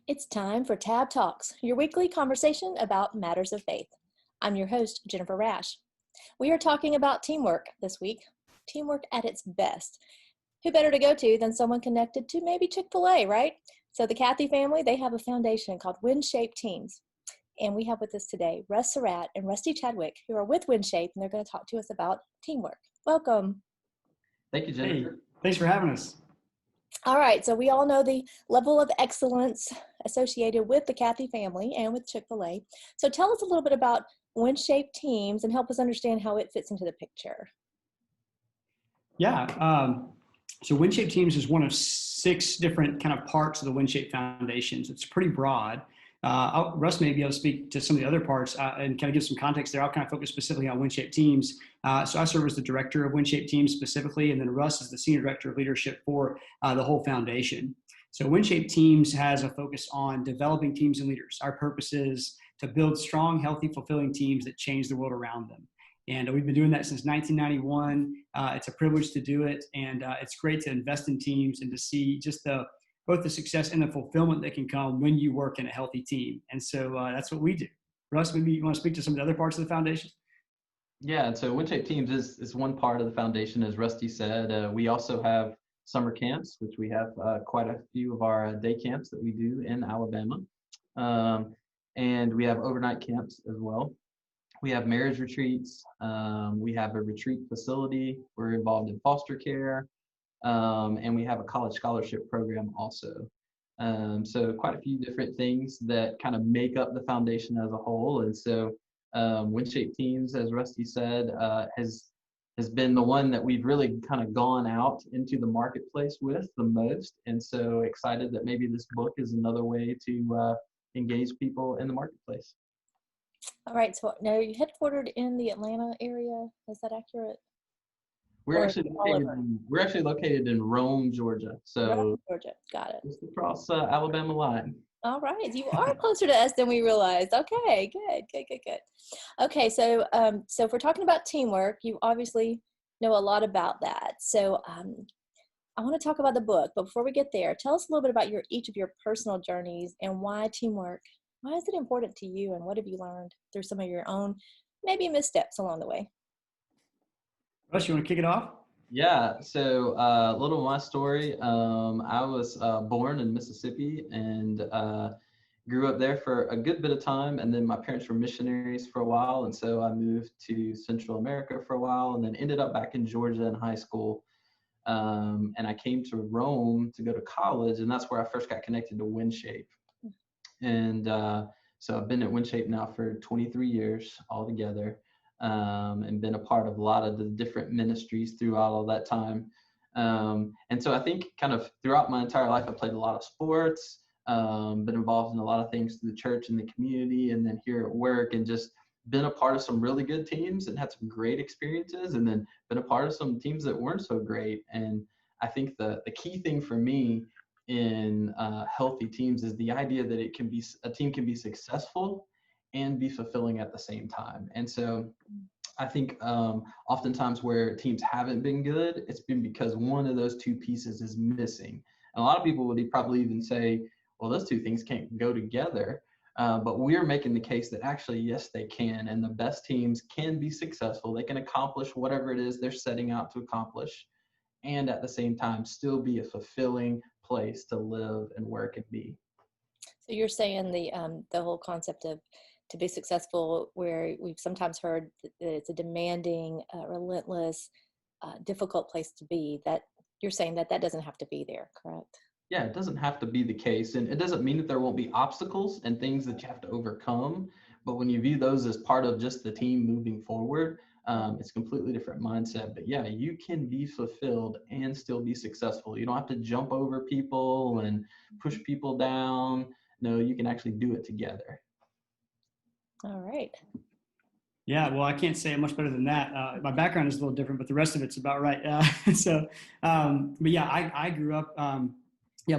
It's time for Tab Talks, your weekly conversation about matters of faith. I'm your host, Jennifer Rash. We are talking about teamwork this week, teamwork at its best. Who better to go to than someone connected to maybe Chick-fil-A, right? So the Cathy family, they have a foundation called WinShape Teams. And we have with us today Russ Sarratt and Rusty Chadwick, who are with WinShape, and they're going to talk to us about teamwork. Welcome. Thank you, Jennifer. Hey, thanks for having us. All right, so we all know the level of excellence associated with the Cathy family and with Chick-fil-A. So tell us a little bit about WinShape Teams and help us understand how it fits into the picture. Yeah, so WinShape Teams is one of 6 different kind of parts of the WinShape Foundations. It's pretty broad. Russ may be able to speak to some of the other parts and kind of give some context there. I'll kind of focus specifically on WinShape Teams. So I serve as the director of WinShape Teams specifically, and then Russ is the senior director of leadership for the whole foundation. So WinShape Teams has a focus on developing teams and leaders. Our purpose is to build strong, healthy, fulfilling teams that change the world around them. And we've been doing that since 1991. It's a privilege to do it, and it's great to invest in teams and to see just both the success and the fulfillment that can come when you work in a healthy team. And so that's what we do. Russ, maybe you want to speak to some of the other parts of the foundation? Yeah, and so WinShape Teams is one part of the foundation, as Rusty said. We also have summer camps, which we have quite a few of our day camps that we do in Alabama. And we have overnight camps as well. We have marriage retreats. We have a retreat facility. We're involved in foster care. And we have a college scholarship program also. So quite a few different things that kind of make up the foundation as a whole. And so WinShape Teams, as Rusty said, has been the one that we've really kind of gone out into the marketplace with the most. And so excited that maybe this book is another way to engage people in the marketplace. All right, so now you're headquartered in the Atlanta area. Is that accurate? We're actually located in Rome, Georgia. So Rome, Georgia, got it. Just across Alabama line. All right, you are closer to us than we realized. Okay, good. Okay, so if we're talking about teamwork, you obviously know a lot about that. So I want to talk about the book, but before we get there, tell us a little bit about each of your personal journeys and why teamwork. Why is it important to you, and what have you learned through some of your own maybe missteps along the way? Russ, you want to kick it off? Yeah, so a little of my story. I was born in Mississippi and grew up there for a good bit of time. And then my parents were missionaries for a while. And so I moved to Central America for a while and then ended up back in Georgia in high school. And I came to Rome to go to college. And that's where I first got connected to WinShape. And so I've been at WinShape now for 23 years altogether. And been a part of a lot of the different ministries throughout all that time. And so I think kind of throughout my entire life, I played a lot of sports, been involved in a lot of things through the church and the community, and then here at work, and just been a part of some really good teams and had some great experiences, and then been a part of some teams that weren't so great. And I think the key thing for me in healthy teams is the idea that a team can be successful and be fulfilling at the same time. And so I think oftentimes where teams haven't been good, it's been because one of those two pieces is missing. And a lot of people would probably even say, well, those two things can't go together. But we're making the case that actually, yes, they can. And the best teams can be successful. They can accomplish whatever it is they're setting out to accomplish, and at the same time still be a fulfilling place to live and work and be. So you're saying the whole concept of to be successful, where we've sometimes heard that it's a demanding, relentless, difficult place to be, that you're saying that doesn't have to be there, correct? Yeah, it doesn't have to be the case. And it doesn't mean that there won't be obstacles and things that you have to overcome. But when you view those as part of just the team moving forward, it's a completely different mindset. But yeah, you can be fulfilled and still be successful. You don't have to jump over people and push people down. No, you can actually do it together. All right. Yeah, well, I can't say it much better than that. My background is a little different, but the rest of it's about right. But yeah, I grew up,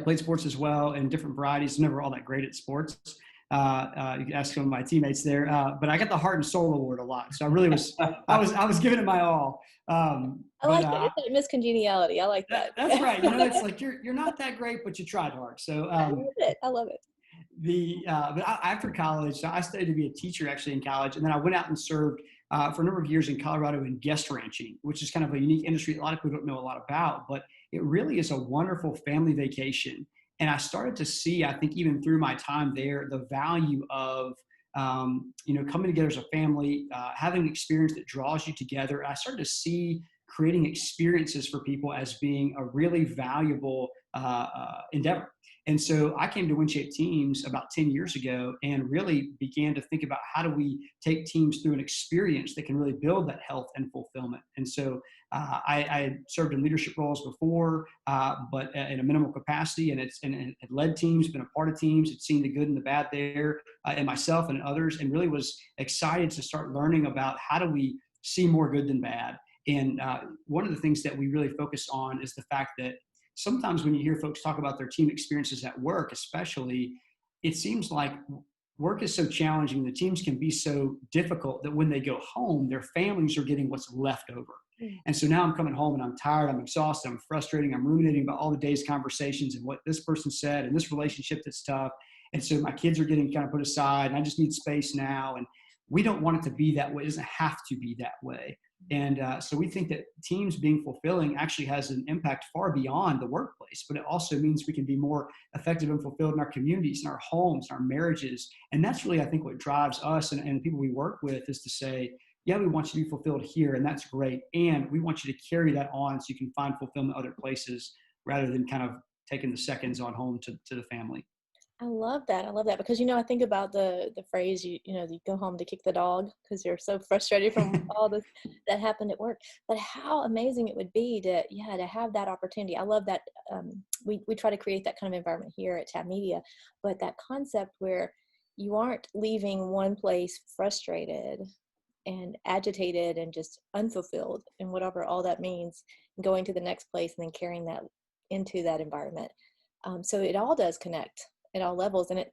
played sports as well in different varieties. Never all that great at sports. You can ask some of my teammates there, but I got the heart and soul award a lot. So I really was, I was giving it my all. I like that. Miss Congeniality. I like that. That's right. It's like you're not that great, but you tried hard. So I love it. After college, so I studied to be a teacher actually in college, and then I went out and served for a number of years in Colorado in guest ranching, which is kind of a unique industry that a lot of people don't know a lot about, but it really is a wonderful family vacation. And I started to see, I think even through my time there, the value of coming together as a family, having an experience that draws you together. I started to see creating experiences for people as being a really valuable endeavor. And so I came to WinShape Teams about 10 years ago and really began to think about how do we take teams through an experience that can really build that health and fulfillment. And so I served in leadership roles before, but in a minimal capacity, and had led teams, been a part of teams, had seen the good and the bad there, and myself and others, and really was excited to start learning about how do we see more good than bad. And one of the things that we really focus on is the fact that sometimes when you hear folks talk about their team experiences at work, especially, it seems like work is so challenging, the teams can be so difficult that when they go home, their families are getting what's left over. And so now I'm coming home and I'm tired, I'm exhausted, I'm frustrated, I'm ruminating about all the day's conversations and what this person said and this relationship that's tough. And so my kids are getting kind of put aside and I just need space now. And we don't want it to be that way. It doesn't have to be that way. And so we think that teams being fulfilling actually has an impact far beyond the workplace, but it also means we can be more effective and fulfilled in our communities, in our homes, in our marriages. And that's really, I think, what drives us and the people we work with is to say, yeah, we want you to be fulfilled here, and that's great. And we want you to carry that on so you can find fulfillment other places rather than kind of taking the seconds on home to the family. I love that. I love that because, I think about the phrase, you go home to kick the dog because you're so frustrated from all this that happened at work. But how amazing it would be to have that opportunity. I love that. We try to create that kind of environment here at Tab Media, but that concept where you aren't leaving one place frustrated and agitated and just unfulfilled and whatever all that means, and going to the next place and then carrying that into that environment. So it all does connect at all levels. And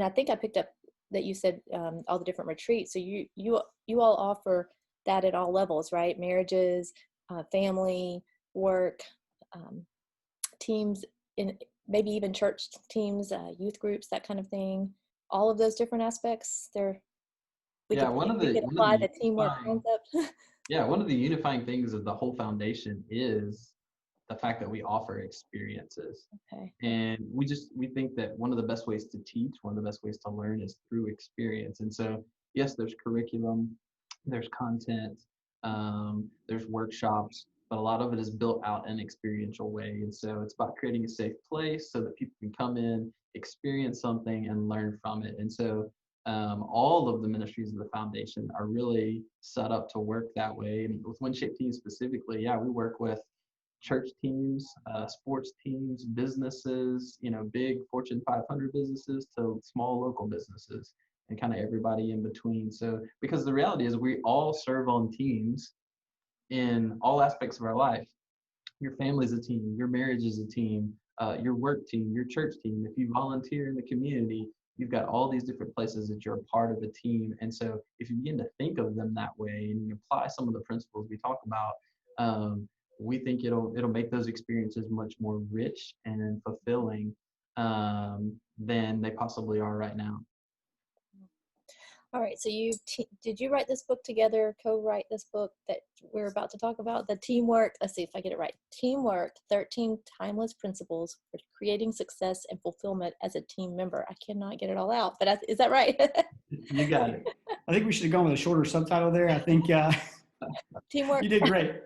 I think I picked up that you said all the different retreats. So you all offer that at all levels, right? Marriages, family, work, teams, in maybe even church teams, youth groups, that kind of thing. All of those different aspects. We could apply the teamwork concept. Yeah, one of the unifying things of the whole foundation is the fact that we offer experiences. Okay. And we think that one of the best ways to teach, one of the best ways to learn is through experience. And so, yes, there's curriculum, there's content, there's workshops, but a lot of it is built out in an experiential way. And so it's about creating a safe place so that people can come in, experience something, and learn from it. And so all of the ministries of the foundation are really set up to work that way. And with WinShape Teams specifically, we work with church teams, sports teams, businesses, big Fortune 500 businesses to small local businesses and kind of everybody in between. So, because the reality is we all serve on teams in all aspects of our life. Your family's a team, your marriage is a team, your work team, your church team. If you volunteer in the community, you've got all these different places that you're a part of a team. And so if you begin to think of them that way and you apply some of the principles we talk about, we think it'll make those experiences much more rich and fulfilling than they possibly are right now. All right. So did you write this book together, co-write this book that we're about to talk about? The teamwork, let's see if I get it right. Teamwork, 13 timeless principles for creating success and fulfillment as a team member. I cannot get it all out, but is that right? You got it. I think we should have gone with a shorter subtitle there. I think teamwork. You did great.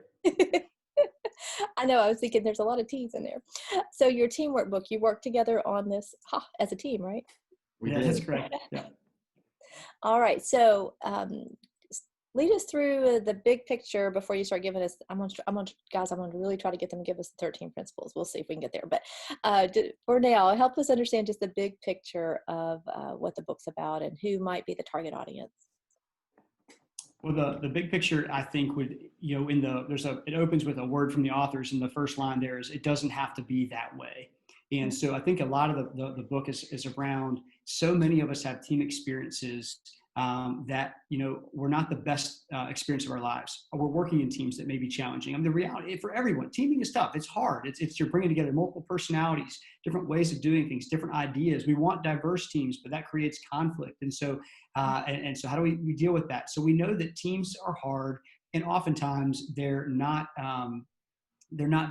I know, I was thinking there's a lot of T's in there. So your teamwork book, you work together on this as a team, right? That's correct. Yeah. All right. So lead us through the big picture before you start giving us, I'm going to really try to get them to give us the 13 principles. We'll see if we can get there. But for now, help us understand just the big picture of what the book's about and who might be the target audience. Well, the big picture, I think, would, it opens with a word from the authors, and the first line there is, it doesn't have to be that way. And so I think a lot of the book is around, so many of us have team experiences that, we're not the best experience of our lives. We're working in teams that may be challenging. I mean, the reality for everyone, teaming is tough. It's hard. It's you're bringing together multiple personalities, different ways of doing things, different ideas. We want diverse teams, but that creates conflict. And so, so how do we deal with that? So we know that teams are hard, and oftentimes they're not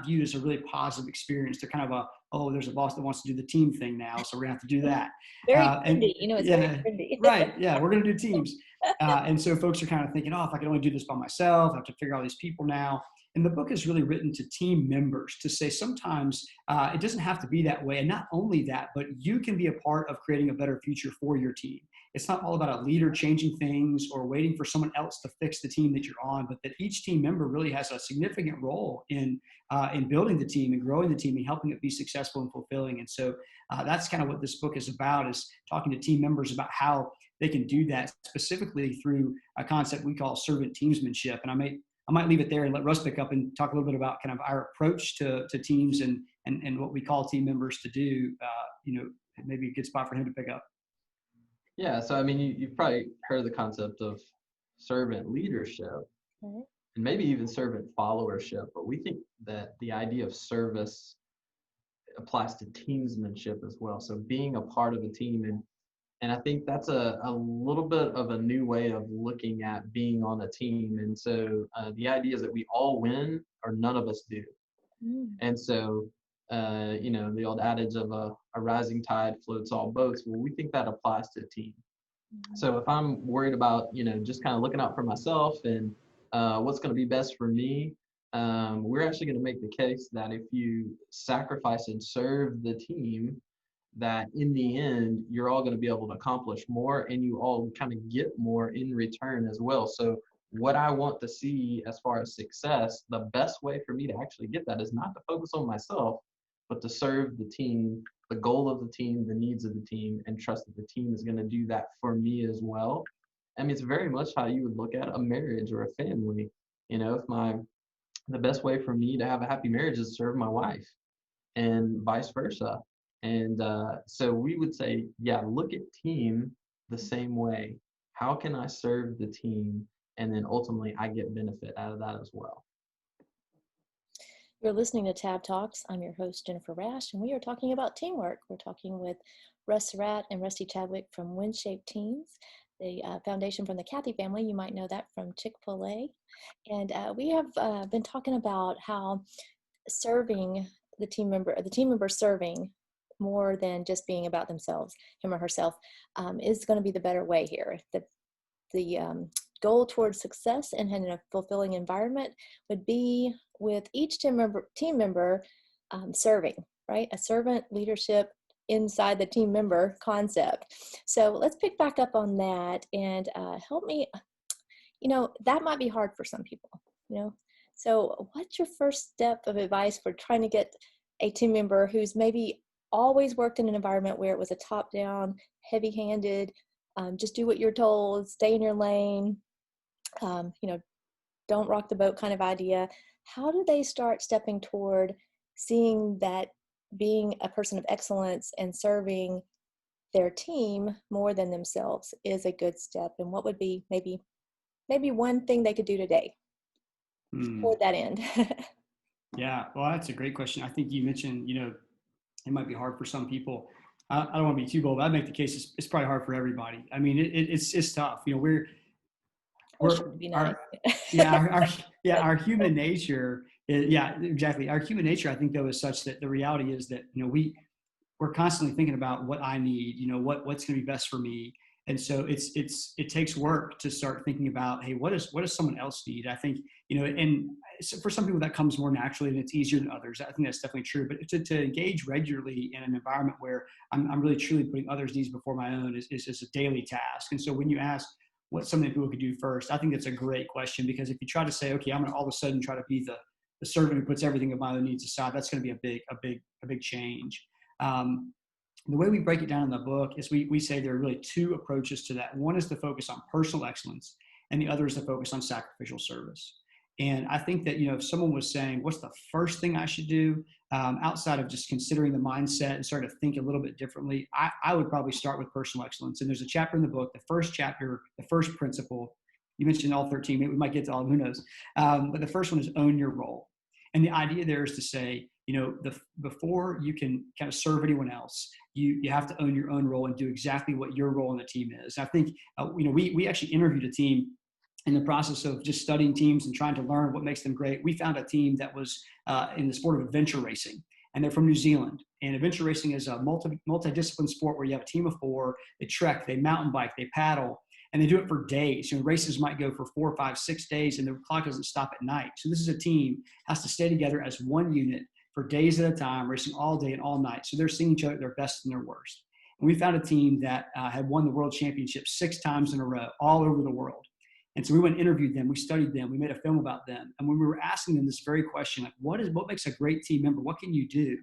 viewed as a really positive experience. They're kind of there's a boss that wants to do the team thing now, so we're gonna have to do that. Very trendy, it's very trendy. Right, yeah, we're gonna do teams. And so folks are kind of thinking, if I can only do this by myself, I have to figure out all these people now. And the book is really written to team members to say sometimes it doesn't have to be that way. And not only that, but you can be a part of creating a better future for your team. It's not all about a leader changing things or waiting for someone else to fix the team that you're on, but that each team member really has a significant role in building the team and growing the team and helping it be successful and fulfilling. And so that's kind of what this book is about, is talking to team members about how they can do that, specifically through a concept we call servant teamsmanship. And I might leave it there and let Russ pick up and talk a little bit about kind of our approach to teams and what we call team members to do. Maybe a good spot for him to pick up. Yeah, so I mean, you've probably heard of the concept of servant leadership, and maybe even servant followership, but we think that the idea of service applies to teamsmanship as well. So being a part of a team, and I think that's a little bit of a new way of looking at being on a team. And so the idea is that we all win or none of us do. And so, the old adage of a rising tide floats all boats. Well, we think that applies to a team. So if I'm worried about, just kind of looking out for myself and what's going to be best for me, we're actually going to make the case that if you sacrifice and serve the team, that in the end, you're all going to be able to accomplish more, and you all kind of get more in return as well. So what I want to see as far as success, the best way for me to actually get that is not to focus on myself, but to serve the team, the goal of the team, the needs of the team, and trust that the team is going to do that for me as well. I mean, it's very much how you would look at a marriage or a family. The best way for me to have a happy marriage is to serve my wife, and vice versa. And so we would say, look at team the same way. How can I serve the team? And then ultimately I get benefit out of that as well. You're listening to Tab Talks. I'm your host, Jennifer Rash, and we are talking about teamwork. We're talking with Russ Sarratt and Rusty Chadwick from WinShape Teams, the foundation from the Cathy family. You might know that from Chick-fil-A. And we have been talking about how serving the team member serving more than just being about themselves, him or herself, is going to be the better way here. The goal towards success and in a fulfilling environment would be with each team member serving, right? A servant leadership inside the team member concept. So let's pick back up on that and help me. That might be hard for some people, So what's your first step of advice for trying to get a team member who's maybe always worked in an environment where it was a top-down, heavy-handed, just do what you're told, stay in your lane, don't rock the boat kind of idea? How do they start stepping toward seeing that being a person of excellence and serving their team more than themselves is a good step? And what would be maybe one thing they could do today toward that end? Yeah, well, that's a great question. I think you mentioned, it might be hard for some people. I don't want to be too bold, but I'd make the case it's probably hard for everybody. I mean, it's tough. Our human nature exactly. Our human nature, I think, though, is such that the reality is that, we're constantly thinking about what I need, what's going to be best for me. And so it takes work to start thinking about, hey, what does someone else need? I think, and for some people that comes more naturally and it's easier than others. I think that's definitely true. But to engage regularly in an environment where I'm really truly putting others' needs before my own is a daily task. And so when you ask what some of the people could do first, I think that's a great question, because if you try to say, okay, I'm going to all of a sudden try to be the servant who puts everything of my own needs aside, that's going to be a big change. The way we break it down in the book is we say there are really two approaches to that. One is to focus on personal excellence, and the other is to focus on sacrificial service. And I think that, if someone was saying, what's the first thing I should do, outside of just considering the mindset and start to think a little bit differently, I would probably start with personal excellence. And there's a chapter in the book, the first chapter, the first principle. You mentioned all 13, maybe we might get to all of them, who knows. But the first one is own your role. And the idea there is to say, before you can kind of serve anyone else, you have to own your own role and do exactly what your role in the team is. I think, we actually interviewed a team in the process of just studying teams and trying to learn what makes them great. We found a team that was in the sport of adventure racing, and they're from New Zealand. And adventure racing is a multi-discipline sport where you have a team of 4, they trek, they mountain bike, they paddle, and they do it for days. Races might go for 4, 5, 6 days, and the clock doesn't stop at night. So this is a team has to stay together as one unit for days at a time, racing all day and all night. So they're seeing each other at their best and their worst. And we found a team that had won the world championship 6 times in a row, all over the world. And so we went and interviewed them, we studied them, we made a film about them. And when we were asking them this very question, like, what makes a great team member? What can you do?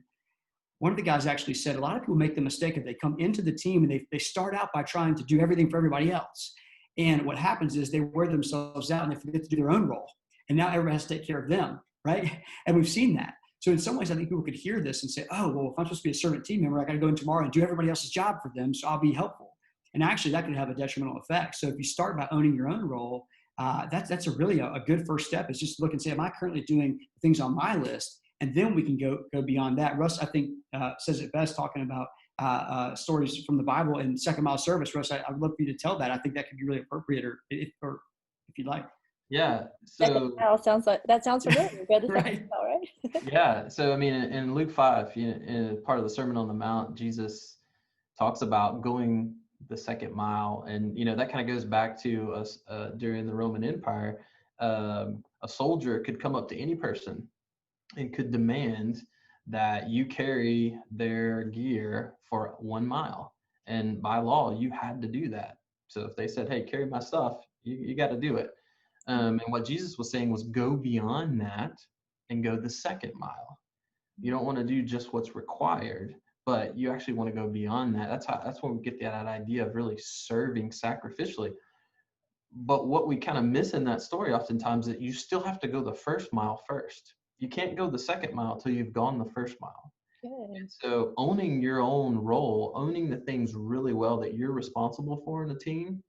One of the guys actually said, a lot of people make the mistake of they come into the team and they start out by trying to do everything for everybody else. And what happens is they wear themselves out and they forget to do their own role. And now everybody has to take care of them, right? And we've seen that. So in some ways, I think people could hear this and say, oh, well, if I'm supposed to be a servant team member, I got to go in tomorrow and do everybody else's job for them, so I'll be helpful. And actually, that could have a detrimental effect. So if you start by owning your own role, that's a really a good first step, is just look and say, am I currently doing things on my list? And then we can go beyond that. Russ, I think, says it best talking about stories from the Bible and second mile service. Russ, I would love for you to tell that. I think that could be really appropriate, or if you'd like. Yeah. So that sounds familiar. Right. All right. Yeah. So, I mean, in Luke 5, in part of the Sermon on the Mount, Jesus talks about going the second mile. And, that kind of goes back to us during the Roman Empire. A soldier could come up to any person and could demand that you carry their gear for 1 mile. And by law, you had to do that. So if they said, hey, carry my stuff, you got to do it. And what Jesus was saying was go beyond that and go the second mile. You don't want to do just what's required, but you actually want to go beyond that. That's when we get that idea of really serving sacrificially. But what we kind of miss in that story oftentimes is that you still have to go the first mile first. You can't go the second mile till you've gone the first mile. And so owning your own role, owning the things really well that you're responsible for in a team.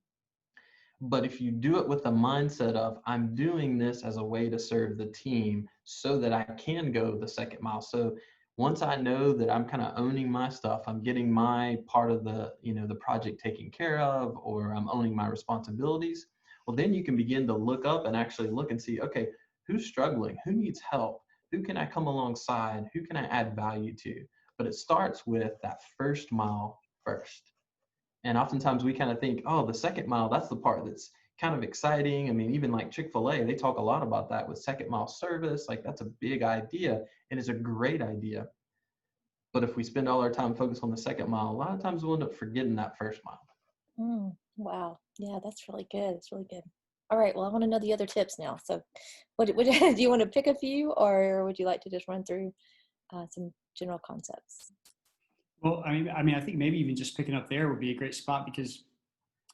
But if you do it with the mindset of, I'm doing this as a way to serve the team so that I can go the second mile. So once I know that I'm kind of owning my stuff, I'm getting my part of the project taken care of, or I'm owning my responsibilities, well, then you can begin to look up and actually look and see, okay, who's struggling? Who needs help? Who can I come alongside? Who can I add value to? But it starts with that first mile first. And oftentimes we kind of think, oh, the second mile, that's the part that's kind of exciting. I mean, even like Chick-fil-A, they talk a lot about that with second mile service. Like, that's a big idea, and it's a great idea. But if we spend all our time focused on the second mile, a lot of times we'll end up forgetting that first mile. Wow. Yeah, that's really good. It's really good. All right. Well, I want to know the other tips now. So do you want to pick a few, or would you like to just run through some general concepts? Well, I mean, I think maybe even just picking up there would be a great spot, because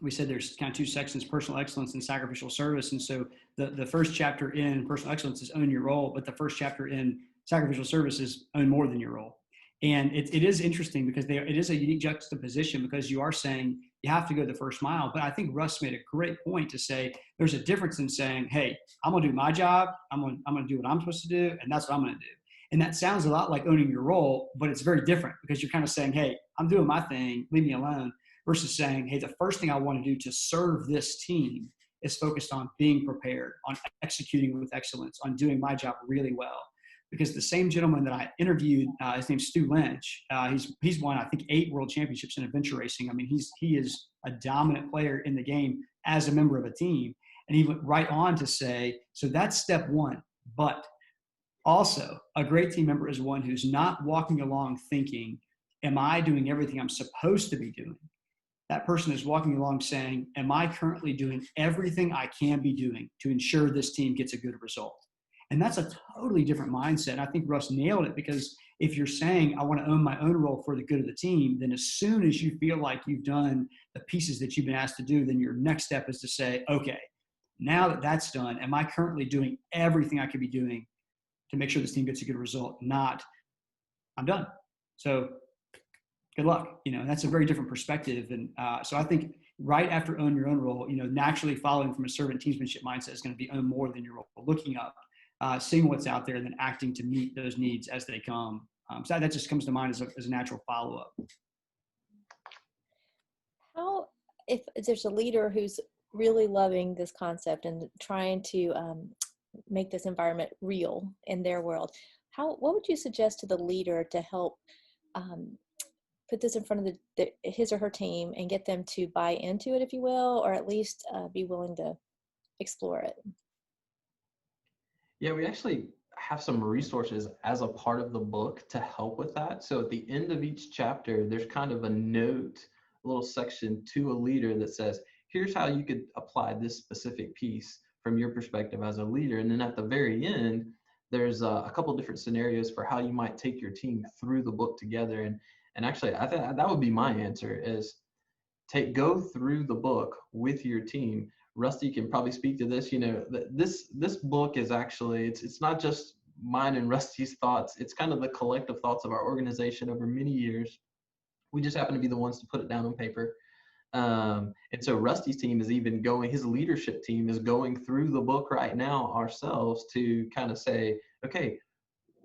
we said there's kind of 2 sections, personal excellence and sacrificial service. And so the first chapter in personal excellence is own your role, but the first chapter in sacrificial service is own more than your role. And it is interesting because it is a unique juxtaposition, because you are saying you have to go the first mile. But I think Russ made a great point to say there's a difference in saying, hey, I'm going to do my job. I'm going to do what I'm supposed to do. And that's what I'm going to do. And that sounds a lot like owning your role, but it's very different, because you're kind of saying, hey, I'm doing my thing, leave me alone, versus saying, hey, the first thing I want to do to serve this team is focused on being prepared, on executing with excellence, on doing my job really well. Because the same gentleman that I interviewed, his name's Stu Lynch, he's won, I think, 8 world championships in adventure racing. I mean, he is a dominant player in the game as a member of a team. And he went right on to say, so that's step 1, but also, a great team member is one who's not walking along thinking, am I doing everything I'm supposed to be doing? That person is walking along saying, am I currently doing everything I can be doing to ensure this team gets a good result? And that's a totally different mindset. I think Russ nailed it, because if you're saying, I want to own my own role for the good of the team, then as soon as you feel like you've done the pieces that you've been asked to do, then your next step is to say, okay, Now that that's done, am I currently doing everything I could be doing to make sure this team gets a good result? Not, I'm done. So good luck. That's a very different perspective. And so I think right after own your own role, naturally following from a servant teamsmanship mindset is going to be own more than your role, looking up, seeing what's out there, and then acting to meet those needs as they come. So that just comes to mind as a natural follow-up. How, if there's a leader who's really loving this concept and trying to make this environment real in their world, what would you suggest to the leader to help put this in front of his or her team and get them to buy into it, if you will, or at least be willing to explore it? Yeah, we actually have some resources as a part of the book to help with that. So at the end of each chapter, there's kind of a note, a little section to a leader that says, here's how you could apply this specific piece from your perspective as a leader. And then at the very end, there's a couple different scenarios for how you might take your team through the book together. And actually, I think that would be my answer is go through the book with your team. Rusty can probably speak to this. This book is actually, it's not just mine and Rusty's thoughts. It's kind of the collective thoughts of our organization over many years. We just happen to be the ones to put it down on paper. And so Rusty's team is even his leadership team is going through the book right now ourselves to kind of say, okay,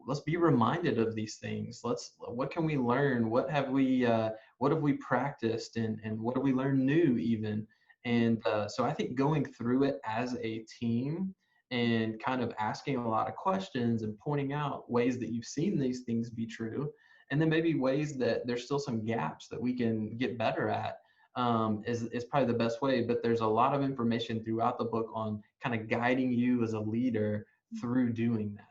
let's be reminded of these things. What can we learn? What have we practiced, and what have we learned new even? And so I think going through it as a team and kind of asking a lot of questions and pointing out ways that you've seen these things be true, and then maybe ways that there's still some gaps that we can get better at, is probably the best way. But there's a lot of information throughout the book on kind of guiding you as a leader through doing that.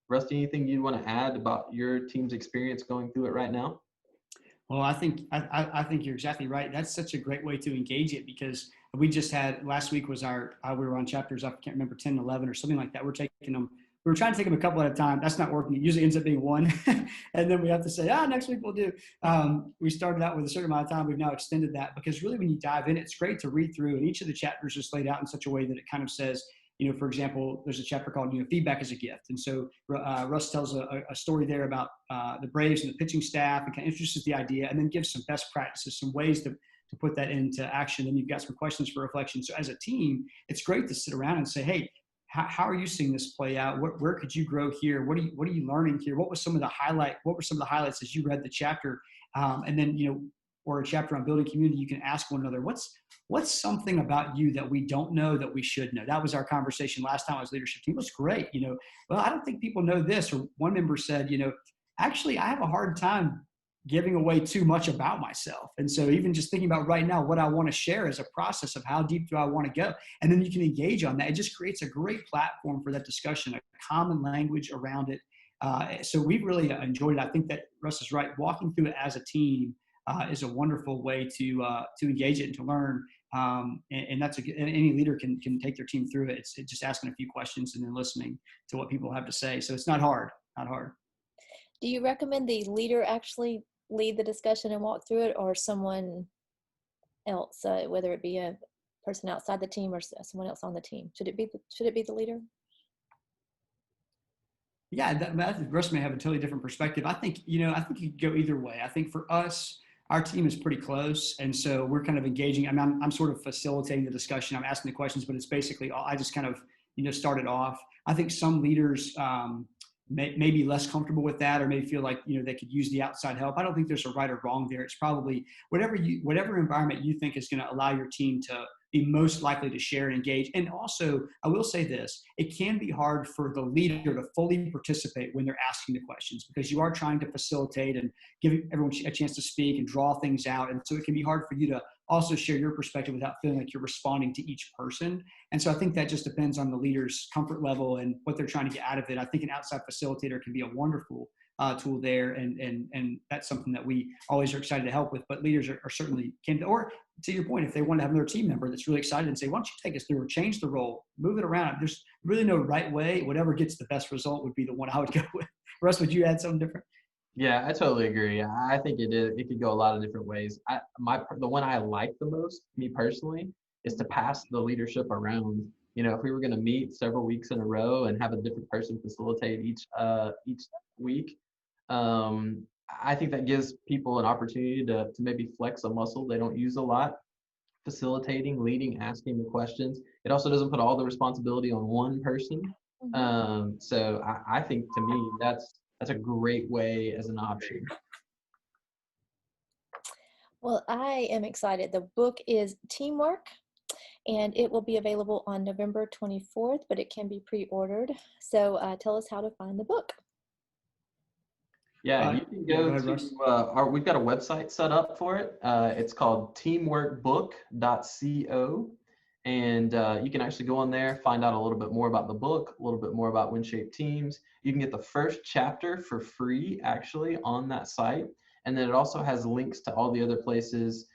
Rusty, anything you'd want to add about your team's experience going through it right now? Well, I think you're exactly right. That's such a great way to engage it, because we just had, last week was we were on chapters, I can't remember, 10, 11 or something like that. We were trying to take them a couple at a time. That's not working. It usually ends up being one. And then we have to say, next week we'll do. We started out with a certain amount of time. We've now extended that, because really when you dive in, it's great to read through, and each of the chapters is laid out in such a way that it kind of says, for example, there's a chapter called, feedback is a gift. And so Russ tells a story there about the Braves and the pitching staff, and kind of introduces the idea, and then gives some best practices, some ways to put that into action. Then you've got some questions for reflection. So as a team, it's great to sit around and say, hey, how are you seeing this play out? Where could you grow here? What are you learning here? What were some of the highlights as you read the chapter? And then, or a chapter on building community, you can ask one another, what's something about you that we don't know that we should know? That was our conversation last time I was leadership team. It was great. Well, I don't think people know this. Or one member said, actually, I have a hard time giving away too much about myself. And so even just thinking about right now, what I want to share is a process of how deep do I want to go? And then you can engage on that. It just creates a great platform for that discussion, a common language around it. So we've really enjoyed it. I think that Russ is right. Walking through it as a team is a wonderful way to engage it and to learn. And that's any leader can take their team through it. It's just asking a few questions and then listening to what people have to say. So it's not hard. Do you recommend the leader actually lead the discussion and walk through it, or someone else, whether it be a person outside the team or someone else on the team? Should it be the leader? Yeah, I think Russ may have a totally different perspective. I think you could go either way. I think for us, our team is pretty close, and so we're kind of engaging. I mean, I'm sort of facilitating the discussion. I'm asking the questions, but it's basically I just kind of started off. I think some leaders may be less comfortable with that, or may feel like they could use the outside help. I don't think there's a right or wrong there. It's probably whatever environment you think is going to allow your team to be most likely to share and engage. And also, I will say this, it can be hard for the leader to fully participate when they're asking the questions, because you are trying to facilitate and give everyone a chance to speak and draw things out. And so it can be hard for you to also share your perspective without feeling like you're responding to each person. And so I think that just depends on the leader's comfort level and what they're trying to get out of it. I think an outside facilitator can be a wonderful tool there, and that's something that we always are excited to help with. But leaders are certainly or to your point, if they want to have another team member that's really excited and say, why don't you take us through or change the role, move it around. There's really no right way. Whatever gets the best result would be the one I would go with. Russ, would you add something different? Yeah, I totally agree. I think it could go a lot of different ways. The one I like the most, me personally, is to pass the leadership around. if we were going to meet several weeks in a row and have a different person facilitate each week, I think that gives people an opportunity to maybe flex a muscle they don't use a lot, facilitating, leading, asking the questions. It also doesn't put all the responsibility on one person. So I think, to me, that's a great way as an option. Well, I am excited. The book is Teamwork, and it will be available on November 24th, but it can be pre-ordered. So tell us how to find the book. Yeah, you can go to we've got a website set up for it. It's called teamworkbook.co. And you can actually go on there, find out a little bit more about the book, a little bit more about WinShape Teams. You can get the first chapter for free, actually, on that site. And then it also has links to all the other places,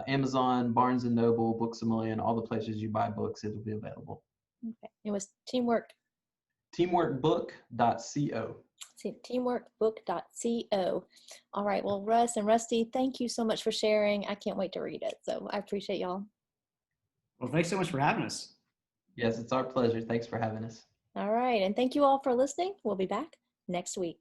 Amazon, Barnes & Noble, Books A Million, all the places you buy books, it'll be available. Okay. It was Teamwork. Teamworkbook.co. Teamworkbook.co. All right. Well, Russ and Rusty, thank you so much for sharing. I can't wait to read it. So I appreciate y'all. Well, thanks so much for having us. Yes, it's our pleasure. Thanks for having us. All right. And thank you all for listening. We'll be back next week.